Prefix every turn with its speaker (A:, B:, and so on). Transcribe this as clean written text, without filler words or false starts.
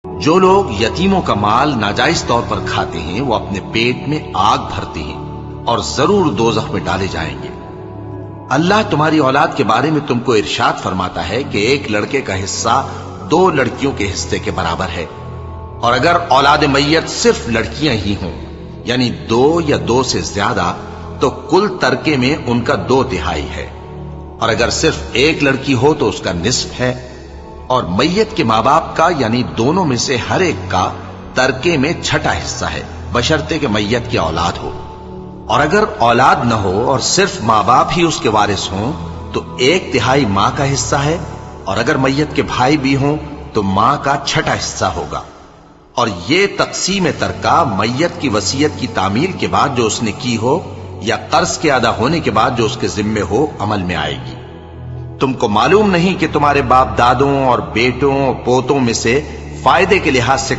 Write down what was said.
A: جو لوگ یتیموں کا مال ناجائز طور پر کھاتے ہیں وہ اپنے پیٹ میں آگ بھرتے ہیں اور ضرور دوزخ میں ڈالے جائیں گے۔ اللہ تمہاری اولاد کے بارے میں تم کو ارشاد فرماتا ہے کہ ایک لڑکے کا حصہ 2 لڑکیوں کے حصے کے برابر ہے، اور اگر اولاد میت صرف لڑکیاں ہی ہوں یعنی 2 یا 2 سے زیادہ تو کل ترکے میں ان کا 2/3 ہے، اور اگر صرف ایک لڑکی ہو تو اس کا نصف ہے، اور میت کے ماں باپ کا یعنی دونوں میں سے ہر ایک کا ترکے میں 6واں حصہ ہے، بشرطے کہ میت کی اولاد ہو، اور اگر اولاد نہ ہو اور صرف ماں باپ ہی اس کے وارث ہوں تو 1/3 ماں کا حصہ ہے، اور اگر میت کے بھائی بھی ہوں تو ماں کا 6واں حصہ ہوگا۔ اور یہ تقسیم ترکہ میت کی وصیت کی تعمیل کے بعد جو اس نے کی ہو یا قرض کے ادا ہونے کے بعد جو اس کے ذمے ہو عمل میں آئے گی۔ تم کو معلوم نہیں کہ تمہارے باپ دادوں اور بیٹوں اور پوتوں میں سے فائدے کے لحاظ سے